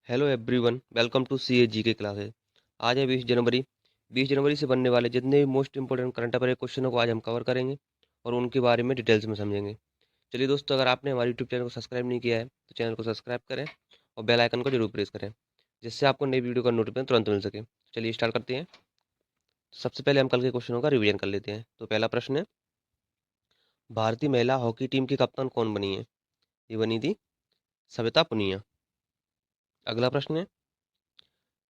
Hello everyone, welcome to सी ए जी के classes. आज है 20 जनवरी। 20 जनवरी से बनने वाले जितने भी मोस्ट इंपोर्टेंट करंट अफेयर क्वेश्चनों को आज हम कवर करेंगे और उनके बारे में डिटेल्स में समझेंगे। चलिए दोस्तों, अगर आपने हमारे यूट्यूब चैनल को सब्सक्राइब नहीं किया है तो चैनल को सब्सक्राइब करें और बेल आइकन को जरूर प्रेस करें, जिससे आपको नई वीडियो का नोटिफिकेशन तुरंत मिल सके। चलिए स्टार्ट करते हैं। सबसे पहले हम कल के क्वेश्चनों का रिवीजन कर लेते हैं। तो पहला प्रश्न है, भारतीय महिला हॉकी टीम की कप्तान कौन बनी है? ये बनी थी सविता पुनिया। अगला प्रश्न है,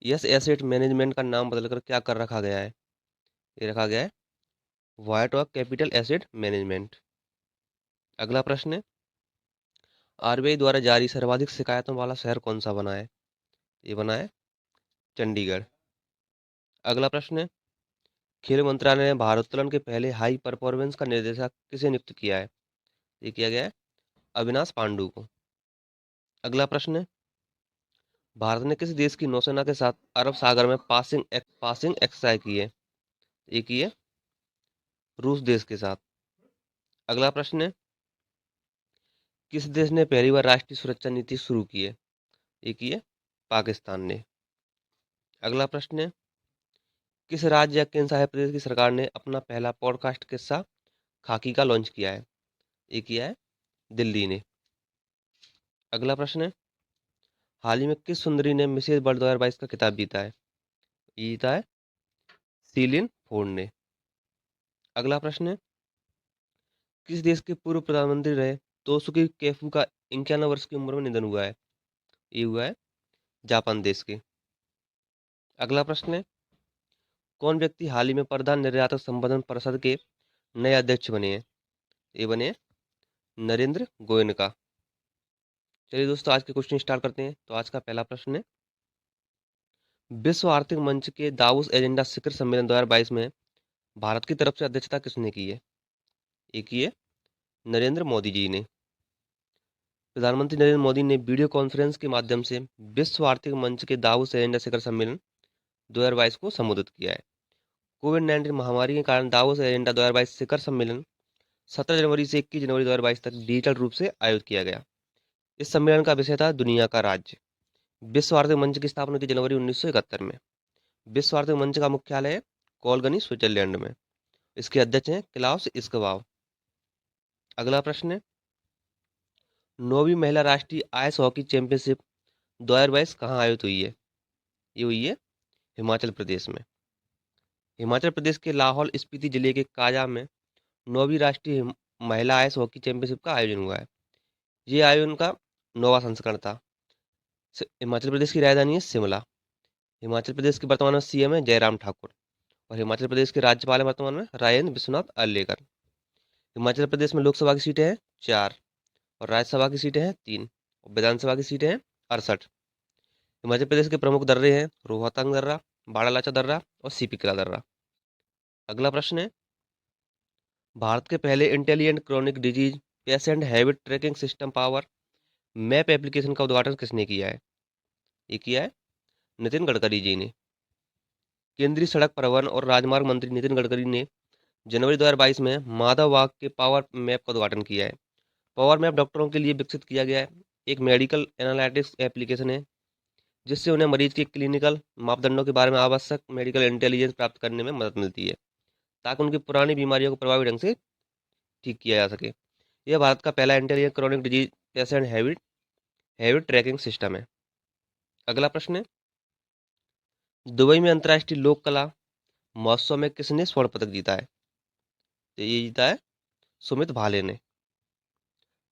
यस एसेट मैनेजमेंट का नाम बदलकर क्या कर रखा गया है? ये रखा गया है white rock capital asset management. अगला प्रश्न है, आरबीआई द्वारा जारी सर्वाधिक शिकायतों वाला शहर कौन सा बना है? ये बना है चंडीगढ़। अगला प्रश्न है, खेल मंत्रालय ने भारोत्तोलन के पहले हाई परफॉर्मेंस का निर्देशक किसे नियुक्त किया है? ये किया गया है अविनाश पांडु को। अगला प्रश्न है, भारत ने किस देश की नौसेना के साथ अरब सागर में पासिंग एक्सरसाइज की है? ये की है रूस देश के साथ। अगला प्रश्न है, किस देश ने पहली बार राष्ट्रीय सुरक्षा नीति शुरू की है? ये की है पाकिस्तान ने। अगला प्रश्न है, किस राज्य या केंद्र शासित प्रदेश की सरकार ने अपना पहला पॉडकास्ट किस्सा खाकी का लॉन्च किया है? ये किया है दिल्ली ने। अगला प्रश्न है, हाल ही में किस सुंदरी ने मिसेज वर्ल्ड 2022 का खिताब जीता है? ये जीता है सीलिन फोर्ड ने। अगला प्रश्न है, किस देश के पूर्व प्रधानमंत्री रहे तोसुकी केफु का 91 वर्ष की उम्र में निधन हुआ है? ये हुआ है जापान देश के। अगला प्रश्न है, कौन व्यक्ति हाल ही में प्रधान निर्यातक संवर्धन परिषद के नए अध्यक्ष बने हैं? ये बने हैं नरेंद्र गोयनका। चलिए दोस्तों, आज के क्वेश्चन स्टार्ट करते हैं। तो आज का पहला प्रश्न है, विश्व आर्थिक मंच के दावोस एजेंडा शिखर सम्मेलन 2022 में भारत की तरफ से अध्यक्षता किसने की है? ये की है नरेंद्र मोदी जी ने। प्रधानमंत्री नरेंद्र मोदी ने वीडियो कॉन्फ्रेंस के माध्यम से विश्व आर्थिक मंच के दावोस एजेंडा शिखर सम्मेलन 2022 को संबोधित किया है। कोविड-19 महामारी के कारण दावोस एजेंडा 2022 शिखर सम्मेलन 17 जनवरी से 21 जनवरी 2022 तक डिजिटल रूप से आयोजित किया गया। इस सम्मेलन का विषय था दुनिया का राज्य। विश्व आर्थिक मंच की स्थापना हुई थी जनवरी 1971 में। विश्व आर्थिक मंच का मुख्यालय है कोलगनी, स्विट्जरलैंड में। इसके अध्यक्ष हैं क्लाउस स्कवाब। अगला प्रश्न है, 9वीं महिला राष्ट्रीय आइस हॉकी चैंपियनशिप 2022 कहाँ आयोजित हुई है? ये हुई है हिमाचल प्रदेश में। हिमाचल प्रदेश के लाहौल स्पीति जिले के काजा में 9वीं राष्ट्रीय महिला आइस हॉकी चैंपियनशिप का आयोजन हुआ है। ये आयोजन का 9वां संस्करण था। हिमाचल प्रदेश की राजधानी है शिमला। हिमाचल प्रदेश के वर्तमान में सीएम है जयराम ठाकुर और हिमाचल प्रदेश के राज्यपाल है वर्तमान में राजेंद्र विश्वनाथ अर्लेकर। हिमाचल प्रदेश में लोकसभा की सीटें हैं 4 और राज्यसभा की सीटें हैं 3 और विधानसभा की सीटें हैं 68। हिमाचल प्रदेश के प्रमुख दर्रे हैं रोहतांग दर्रा, बाड़ालाचा दर्रा और सीपी किला दर्रा। अगला प्रश्न है, भारत के पहले intelligent chronic disease patient habit tracking system power map application का उद्घाटन किसने किया है? ये किया है नितिन गडकरी जी ने। केंद्रीय सड़क परिवहन और राजमार्ग मंत्री नितिन गडकरी ने जनवरी 2022 में माधव वाग के पावर मैप का उद्घाटन किया है। पावर मैप डॉक्टरों के लिए विकसित किया गया है एक मेडिकल एनालिटिक्स एप्लीकेशन है, जिससे उन्हें मरीज के क्लिनिकल मापदंडों के बारे में आवश्यक मेडिकल इंटेलिजेंस प्राप्त करने में मदद मिलती है, ताकि उनकी पुरानी बीमारियों को प्रभावी ढंग से ठीक किया जा सके। यह भारत का पहला intelligent chronic disease patient habit habit tracking system है। अगला प्रश्न है, दुबई में अंतर्राष्ट्रीय लोक कला महोत्सव में किसने स्वर्ण पदक जीता है? तो ये जीता है सुमित भाले ने।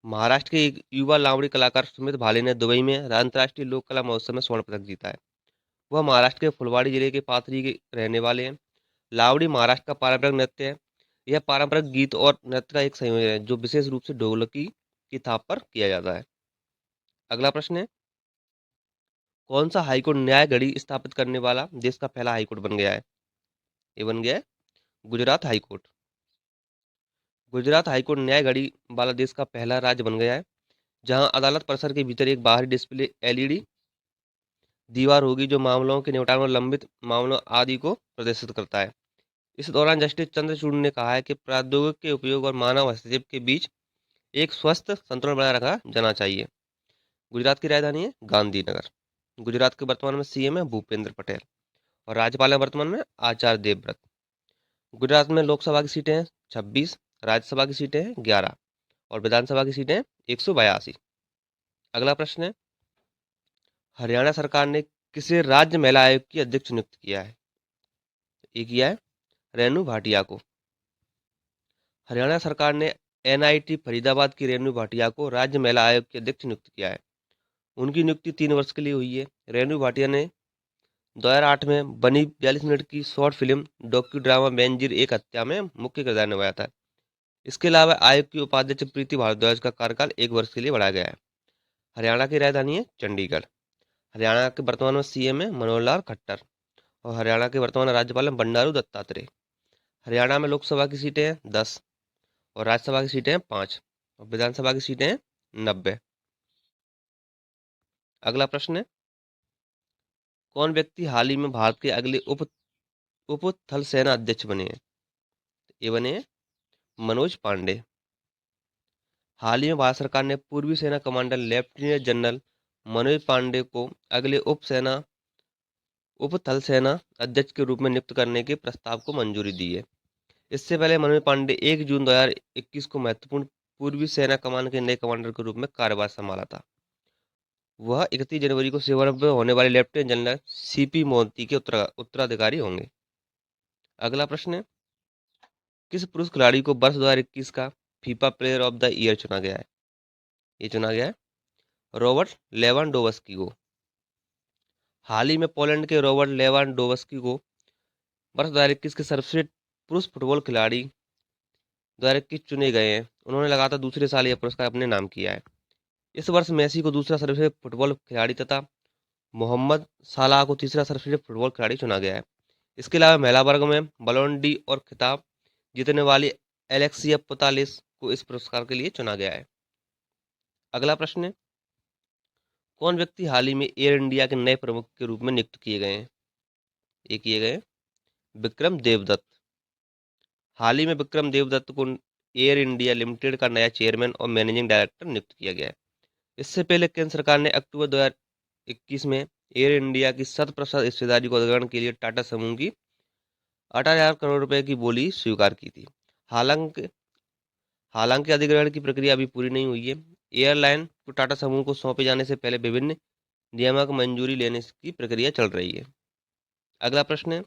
महाराष्ट्र के एक युवा लावड़ी कलाकार सुमित भाले ने दुबई में अंतर्राष्ट्रीय लोक कला महोत्सव में स्वर्ण पदक जीता है। वह महाराष्ट्र के फुलवाड़ी जिले के पाथरी के रहने वाले हैं। लावड़ी महाराष्ट्र का पारंपरिक नृत्य है। यह पारंपरिक गीत और नृत्य का एक संयोजन है जो विशेष रूप से ढोलकी की थाप पर किया जाता है। अगला प्रश्न है, कौन सा हाईकोर्ट न्याय घड़ी स्थापित करने वाला देश का पहला हाईकोर्ट बन गया है? ये बन गया है गुजरात हाईकोर्ट। गुजरात हाईकोर्ट न्याय घड़ी वाला देश का पहला राज्य बन गया है, जहां अदालत परिसर के भीतर एक बाहरी डिस्प्ले एलईडी दीवार होगी जो मामलों के निपटान और लंबित मामलों आदि को प्रदर्शित करता है। इस दौरान जस्टिस चंद्रचूड़ ने कहा है कि प्रौद्योगिकी के उपयोग और मानव हस्तक्षेप के बीच एक स्वस्थ संतुलन बनाए रखा जाना चाहिए। गुजरात की राजधानी है गांधीनगर। गुजरात के वर्तमान में सीएम है भूपेंद्र पटेल और राज्यपाल है वर्तमान में आचार्य देवव्रत। गुजरात में लोकसभा की सीटें हैं 26, राज्यसभा की सीटें हैं 11 और विधानसभा की सीटें हैं 182। अगला प्रश्न है, हरियाणा सरकार ने किसे राज्य महिला आयोग की अध्यक्ष नियुक्त किया है? ये किया है रेणु भाटिया को। हरियाणा सरकार ने एनआईटी फरीदाबाद की रेणु भाटिया को राज्य महिला आयोग की अध्यक्ष नियुक्त किया है। उनकी नियुक्ति 3 वर्ष के लिए हुई है। रेणु भाटिया ने 2008 में बनी 42 मिनट की short film docu drama Benazir एक हत्या में मुख्य किरदार निभाया था। इसके अलावा आयोग की उपाध्यक्ष प्रीति भारद्वाज का कार्यकाल 1 वर्ष के लिए बढ़ाया गया है। हरियाणा की राजधानी है चंडीगढ़। हरियाणा के वर्तमान में सीएम है मनोहर लाल खट्टर और हरियाणा के वर्तमान राज्यपाल हैं बंडारू दत्तात्रेय। हरियाणा में लोकसभा की सीटें हैं 10 और राज्यसभा की सीटें हैं 5 और विधानसभा की सीटें हैं 90। अगला प्रश्न है, कौन व्यक्ति हाल ही में भारत के अगले उप थल सेना अध्यक्ष बने हैं? ये बने हैं मनोज पांडे। हाल ही में भारत सरकार ने पूर्वी सेना commander lieutenant general Manoj Pande को अगले उप थल सेना अध्यक्ष के रूप में नियुक्त करने के प्रस्ताव को मंजूरी दी है। इससे पहले मनोज पांडे 1 जून 2021 को महत्वपूर्ण पूर्वी सेना कमान के नए कमांडर के रूप में कार्यभार संभाला था। वह 31 जनवरी को सेवानिवृत्त होने वाले लेफ्टिनेंट जनरल सीपी मोहंती के उत्तराधिकारी होंगे। अगला प्रश्न है, किस पुरुष खिलाड़ी को वर्ष 2021 का FIFA player of the year चुना गया है? ये चुना गया है रॉबर्ट लेवांडोव्स्की को। हाल ही में पोलैंड के रॉबर्ट लेवांडोव्स्की को वर्ष 2021 के सर्वश्रेष्ठ पुरुष फुटबॉल खिलाड़ी 2021 चुने गए हैं। उन्होंने लगातार दूसरे साल यह पुरस्कार अपने नाम किया है। इस वर्ष मेसी को दूसरा सर्वश्रेष्ठ फुटबॉल खिलाड़ी तथा मोहम्मद सालाह को तीसरा सर्वश्रेष्ठ फुटबॉल खिलाड़ी चुना गया है। इसके अलावा महिला वर्ग में बलोन डी और खिताब जीतने वाली एलेक्सिया पुतालिस को इस पुरस्कार के लिए चुना गया है। अगला प्रश्न है, कौन व्यक्ति हाल ही में एयर इंडिया के नए प्रमुख के रूप में नियुक्त किए गए हैं? ये किए गए विक्रम देवदत्त। हाल ही में विक्रम देवदत्त को एयर इंडिया लिमिटेड का नया चेयरमैन और मैनेजिंग डायरेक्टर नियुक्त किया गया है। इससे पहले केंद्र सरकार ने अक्टूबर 2021 में एयर इंडिया की 100% हिस्सेदारी को अधिग्रहण के लिए टाटा समूह की 18,000 करोड़ रुपए की बोली स्वीकार की थी। हालांकि हालांकि अधिग्रहण की प्रक्रिया अभी पूरी नहीं हुई है। एयरलाइन को टाटा समूह को सौंपे जाने से पहले विभिन्न नियामक मंजूरी लेने की प्रक्रिया चल रही है। अगला प्रश्न है,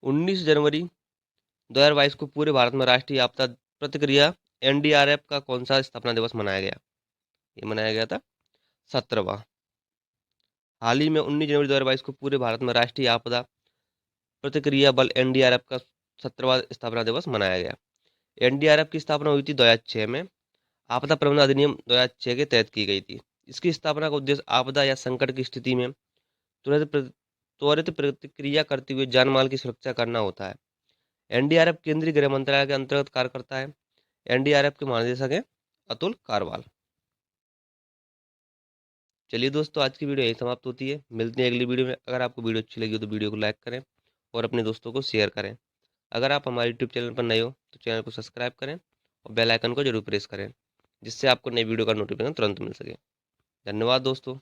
19 जनवरी 2022 को पूरे भारत में राष्ट्रीय आपदा प्रतिक्रिया एनडीआरएफ का कौन सा स्थापना दिवस मनाया गया? ये मनाया गया था 17वां। हाल ही में 19 जनवरी 2022 को पूरे भारत में राष्ट्रीय आपदा प्रतिक्रिया बल एनडीआरएफ का 17वां स्थापना दिवस मनाया गया। एनडीआरएफ की स्थापना हुई थी 2006 में। आपदा प्रबंधन अधिनियम 2006 के तहत की गई थी। इसकी स्थापना का उद्देश्य आपदा या संकट की स्थिति में त्वरित प्रतिक्रिया करते हुए जान माल की सुरक्षा करना होता है। एनडीआरएफ केंद्रीय गृह मंत्रालय के अंतर्गत कार्य करता है। एनडीआरएफ के महानिदेशक हैं अतुल कारवाल। चलिए दोस्तों, आज की वीडियो यही समाप्त होती है। मिलते हैं अगली वीडियो में। अगर आपको वीडियो अच्छी लगी हो तो वीडियो को लाइक करें और अपने दोस्तों को शेयर करें। अगर आप हमारे यूट्यूब चैनल पर नए हो तो चैनल को सब्सक्राइब करें और बेल आइकन को जरूर प्रेस करें, जिससे आपको नई वीडियो का नोटिफिकेशन तुरंत मिल सके। धन्यवाद दोस्तों।